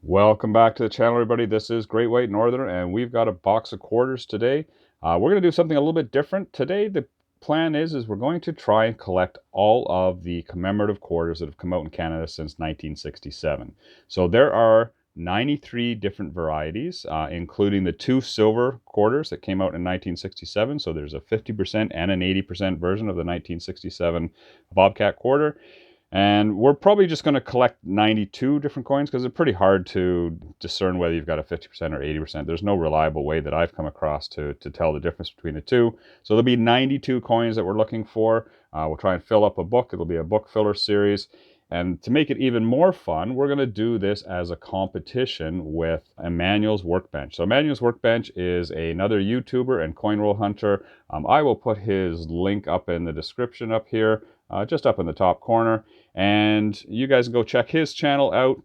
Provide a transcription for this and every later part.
Welcome back to the channel, everybody. This is Great White Northerner, and we've got a box of quarters today. We're going to do something a little bit different. Today, the plan is we're going to try and collect all of the commemorative quarters that have come out in Canada since 1967. So there are 93 different varieties, including the 2 silver quarters that came out in 1967. So there's a 50% and an 80% version of the 1967 Bobcat quarter. And we're probably just going to collect 92 different coins because it's pretty hard to discern whether you've got a 50% or 80%. There's no reliable way that I've come across to tell the difference between the two. So there'll be 92 coins that we're looking for. We'll try and fill up a book. It'll be a book filler series. And to make it even more fun, we're going to do this as a competition with Emanuel's Workbench. So Emanuel's Workbench is another YouTuber and coin roll hunter. I will put his link up in the description up here, just up in the top corner. And you guys go check his channel out,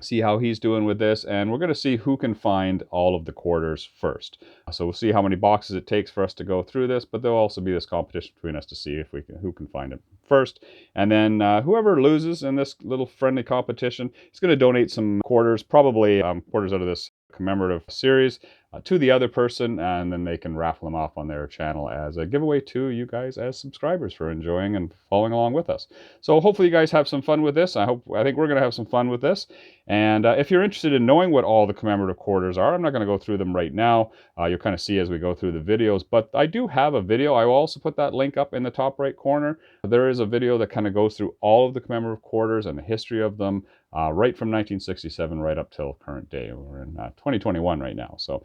see how he's doing with this, and we're going to see who can find all of the quarters first. So we'll see how many boxes it takes for us to go through this, but there'll also be this competition between us to see if who can find it first. And then whoever loses in this little friendly competition is going to donate some quarters, probably quarters out of this commemorative series, to the other person, and then they can raffle them off on their channel as a giveaway to you guys as subscribers for enjoying and following along with us. So hopefully you guys have some fun with this. I think we're going to have some fun with this. And if you're interested in knowing what all the commemorative quarters are, I'm not going to go through them right now. You'll kind of see as we go through the videos, but I do have a video. I will also put that link up in the top right corner. There is a video that kind of goes through all of the commemorative quarters and the history of them, right from 1967 right up till current day. We're in 2021 right now. So,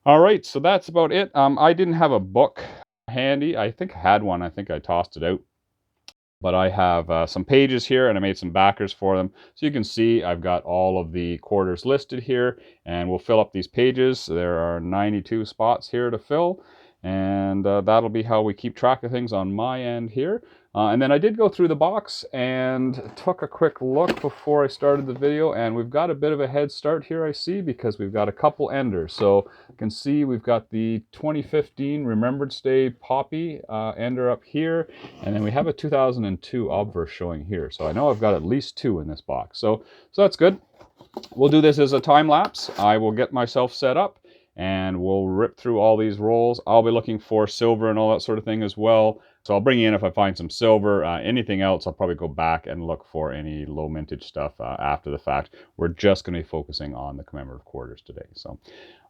all right, so that's about it. I didn't have a book handy. I think I had one. I think I tossed it out. But I have some pages here, and I made some backers for them. So you can see I've got all of the quarters listed here, and we'll fill up these pages. There are 92 spots here to fill, and that'll be how we keep track of things on my end here. And then I did go through the box and took a quick look before I started the video, and we've got a bit of a head start here, I see, because we've got a couple enders. So you can see we've got the 2015 Remembrance Day Poppy ender up here, and then we have a 2002 obverse showing here. So I know I've got at least 2 in this box. So that's good. We'll do this as a time lapse. I will get myself set up, and we'll rip through all these rolls. I'll be looking for silver and all that sort of thing as well. So I'll bring you in if I find some silver. Anything else, I'll probably go back and look for any low mintage stuff after the fact. We're just going to be focusing on the commemorative quarters today. So,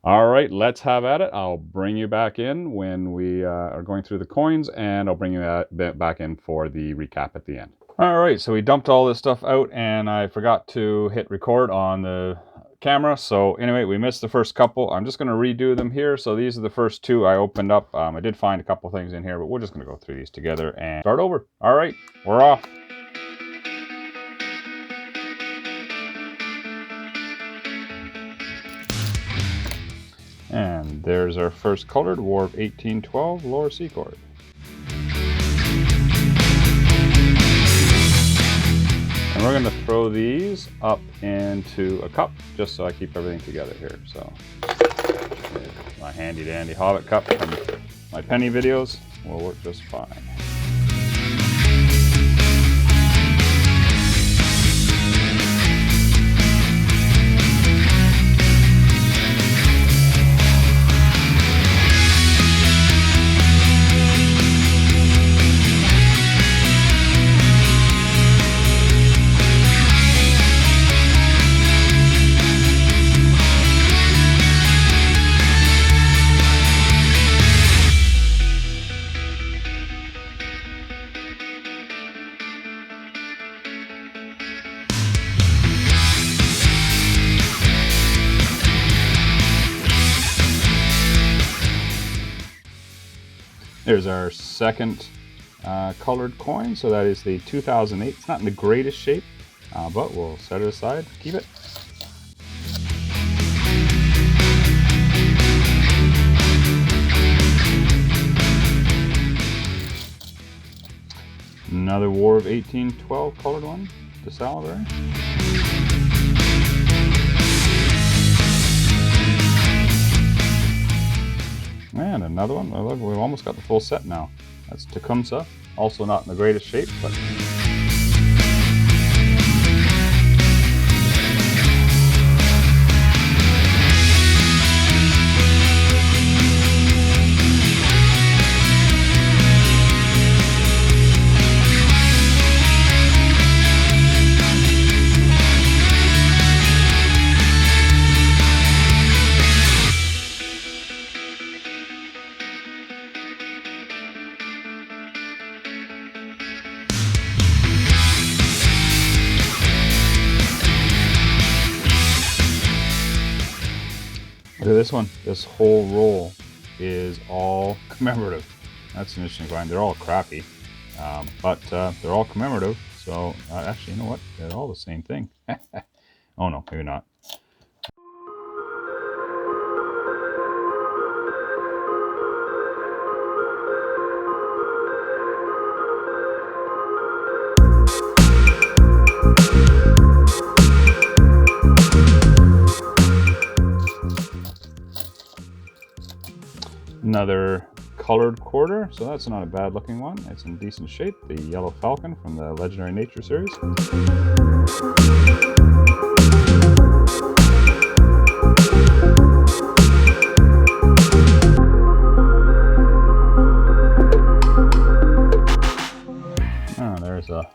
all right, let's have at it. I'll bring you back in when we are going through the coins, and I'll bring you back in for the recap at the end. All right, so we dumped all this stuff out, and I forgot to hit record on the camera. So anyway, we missed the first couple. I'm just going to redo them here. So these are the first 2 I opened up. I did find a couple things in here, but we're just going to go through these together and start over. All right, we're off. And there's our first colored War of 1812 lower C chord. And we're going to throw these up into a cup just so I keep everything together here. So my handy dandy Hobbit cup from my penny videos will work just fine. There's our second colored coin. So that is the 2008. It's not in the greatest shape, but we'll set it aside, keep it. Another War of 1812 colored one, the salivary. And another one. Oh, look, we've almost got the full set now. That's Tecumseh, also not in the greatest shape, but Look at this one. This whole roll is all commemorative. That's an interesting find. They're all crappy, but they're all commemorative. So actually, you know what? They're all the same thing. Oh no, maybe not. Another colored quarter, so that's not a bad looking one. It's in decent shape. The yellow falcon from the Legendary Nature series. Oh, there's a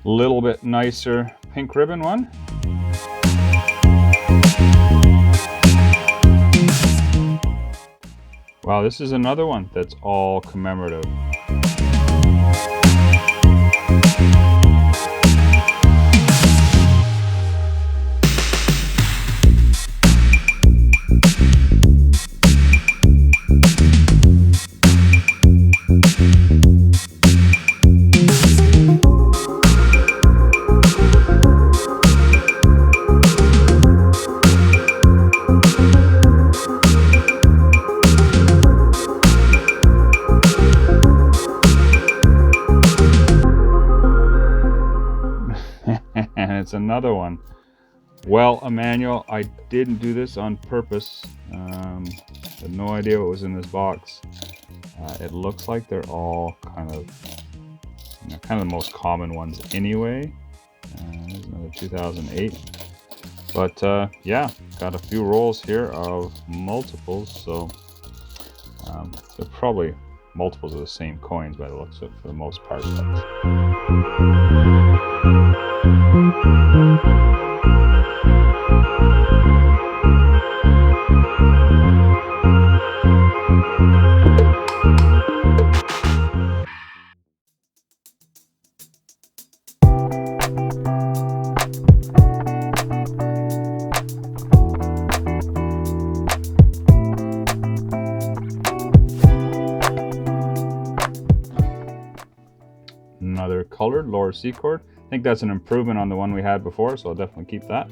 little bit nicer pink ribbon one. Wow, this is another one that's all commemorative. And it's another one. Well, Emanuel, I didn't do this on purpose. Had no idea what was in this box. It looks like they're all kind of the most common ones anyway. There's another 2008. But yeah, got a few rolls here of multiples, so they're probably multiples of the same coins by the looks of it for the most part. Another colored lower C chord. I think that's an improvement on the one we had before, so I'll definitely keep that.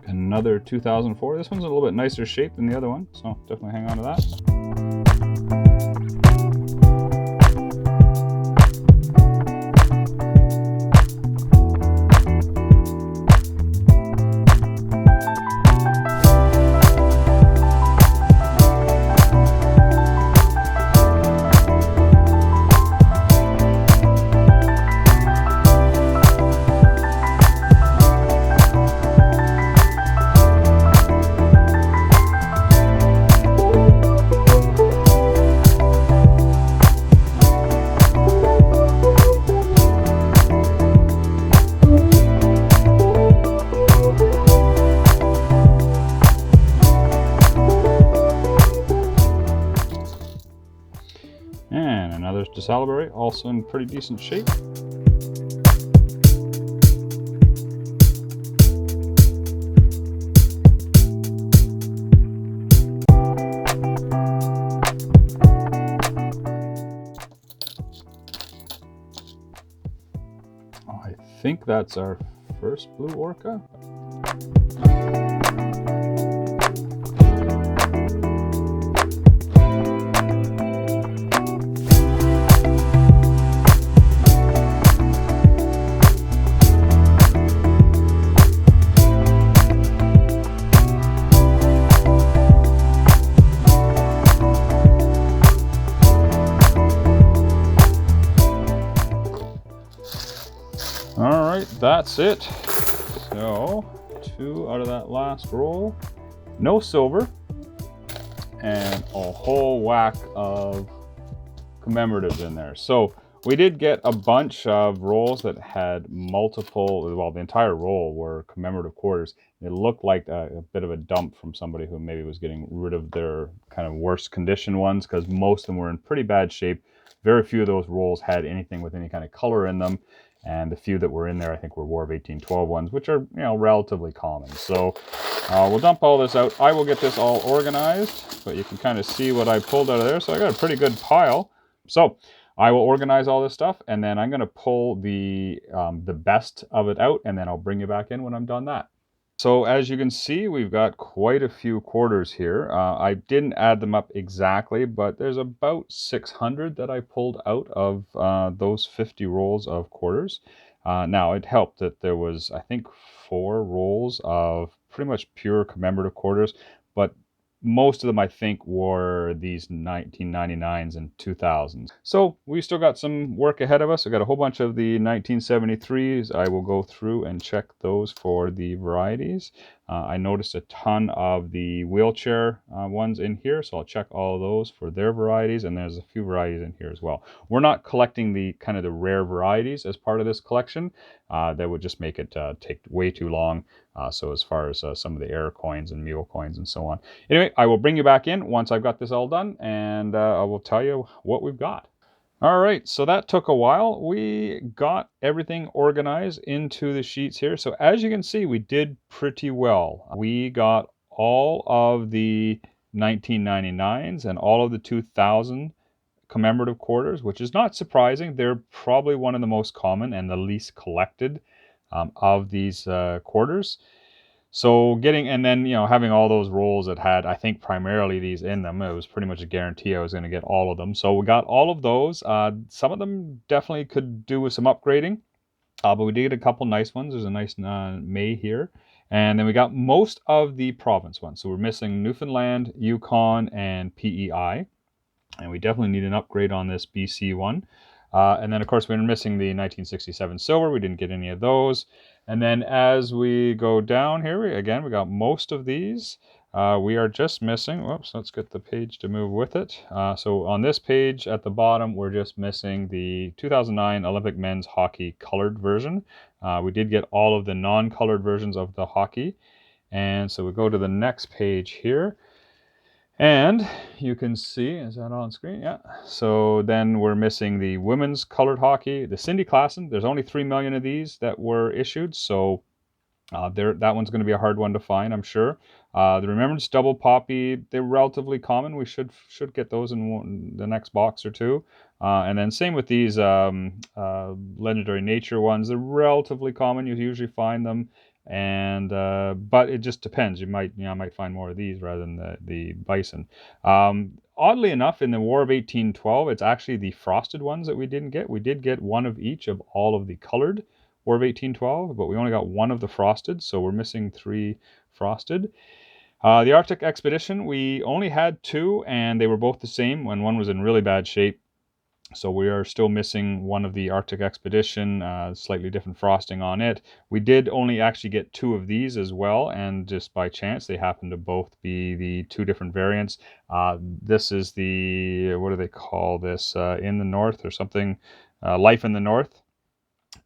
Another 2004. This one's a little bit nicer shape than the other one, so definitely hang on to that. And another DeSalabary, also in pretty decent shape. I think that's our first blue orca. that's it. So 2 out of that last roll. No silver. And a whole whack of commemoratives in there. So we did get a bunch of rolls that had multiple, well, the entire roll were commemorative quarters. It looked like a bit of a dump from somebody who maybe was getting rid of their kind of worst condition ones, because most of them were in pretty bad shape. Very few of those rolls had anything with any kind of color in them. And the few that were in there, I think, were War of 1812 ones, which are, relatively common. So we'll dump all this out. I will get this all organized, but you can kind of see what I pulled out of there. So I got a pretty good pile. So I will organize all this stuff, and then I'm going to pull the best of it out, and then I'll bring you back in when I'm done that. So as you can see, we've got quite a few quarters here. I didn't add them up exactly, but there's about 600 that I pulled out of those 50 rolls of quarters. Now, it helped that there was, I think, 4 rolls of pretty much pure commemorative quarters, but most of them, I think, were these 1999s and 2000s. So we still got some work ahead of us. I got a whole bunch of the 1973s. I will go through and check those for the varieties. I noticed a ton of the wheelchair ones in here, so I'll check all of those for their varieties, and there's a few varieties in here as well. We're not collecting the kind of the rare varieties as part of this collection. That would just make it take way too long. So as far as some of the air coins and mule coins and so on. Anyway, I will bring you back in once I've got this all done, and I will tell you what we've got. All right, so that took a while. We got everything organized into the sheets here. So as you can see, we did pretty well. We got all of the 1999s and all of the 2000 commemorative quarters, which is not surprising. They're probably one of the most common and the least collected of these quarters. So having all those rolls that had, I think, primarily these in them, it was pretty much a guarantee I was going to get all of them. So we got all of those. Some of them definitely could do with some upgrading, but we did get a couple nice ones. There's a nice May here. And then we got most of the province ones. So we're missing Newfoundland, Yukon, and PEI. And we definitely need an upgrade on this BC one. And then, of course, we're missing the 1967 silver. We didn't get any of those. And then as we go down here, we got most of these. We are just missing, whoops, let's get the page to move with it. So on this page at the bottom, we're just missing the 2009 Olympic men's hockey colored version. We did get all of the non-colored versions of the hockey. And so we go to the next page here. And you can see, is that on screen? Yeah. So then we're missing the women's colored hockey, the Cindy Klassen. There's only 3 million of these that were issued. So that one's going to be a hard one to find, I'm sure. The Remembrance Double Poppy, they're relatively common. We should get those in the next box or two. And then same with these Legendary Nature ones. They're relatively common. You usually find them. And but it just depends. I might find more of these rather than the bison. Oddly enough, in the War of 1812, it's actually the frosted ones that we didn't get. We did get one of each of all of the colored War of 1812, but we only got one of the frosted, so we're missing 3 frosted. The Arctic Expedition, we only had 2, and they were both the same, when one was in really bad shape. So we are still missing one of the Arctic Expedition, slightly different frosting on it. We did only actually get 2 of these as well, and just by chance, they happen to both be the 2 different variants. This is the, what do they call this, in the North or something, Life in the North.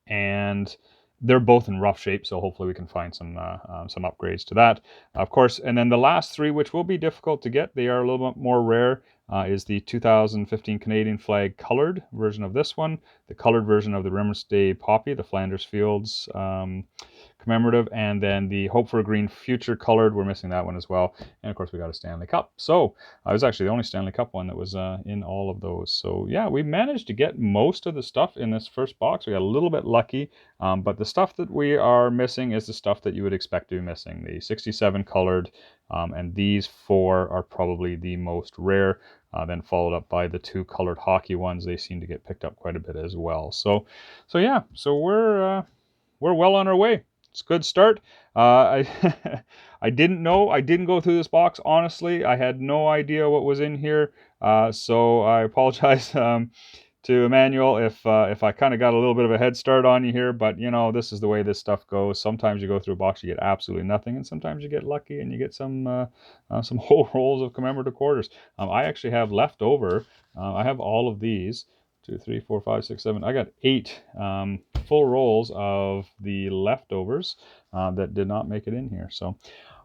And they're both in rough shape, so hopefully we can find some upgrades to that. Of course, and then the last 3, which will be difficult to get, they are a little bit more rare, is the 2015 Canadian flag colored version of this one, the colored version of the Remembrance Day Poppy, the Flanders Fields commemorative, and then the Hope for a Green Future colored. We're missing that one as well. And of course, we got a Stanley Cup. So it was actually the only Stanley Cup one that was in all of those. So yeah, we managed to get most of the stuff in this first box. We got a little bit lucky, but the stuff that we are missing is the stuff that you would expect to be missing. The 67 colored, and these 4 are probably the most rare. Then followed up by the 2 colored hockey ones. They seem to get picked up quite a bit as well. So yeah, so we're well on our way. It's a good start. I didn't know. I didn't go through this box, honestly. I had no idea what was in here. So I apologize to Emanuel if I kind of got a little bit of a head start on you here, but you know, this is the way this stuff goes. Sometimes you go through a box, you get absolutely nothing, and sometimes you get lucky and you get some whole rolls of commemorative quarters. I actually have left over. I have all of these. 2, 3, 4, 5, 6, 7. I got 8 full rolls of the leftovers that did not make it in here. So,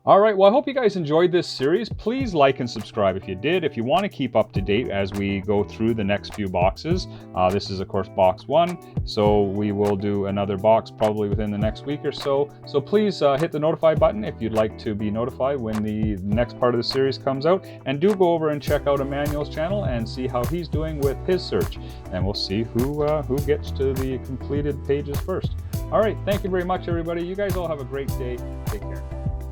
all right. Well, I hope you guys enjoyed this series. Please like and subscribe if you did. If you want to keep up to date as we go through the next few boxes, this is of course box 1. So we will do another box probably within the next week or so. So please hit the notify button if you'd like to be notified when the next part of the series comes out. And do go over and check out Emanuel's channel and see how he's doing with his search. And we'll see who gets to the completed pages first. All right. Thank you very much, everybody. You guys all have a great day. Take care.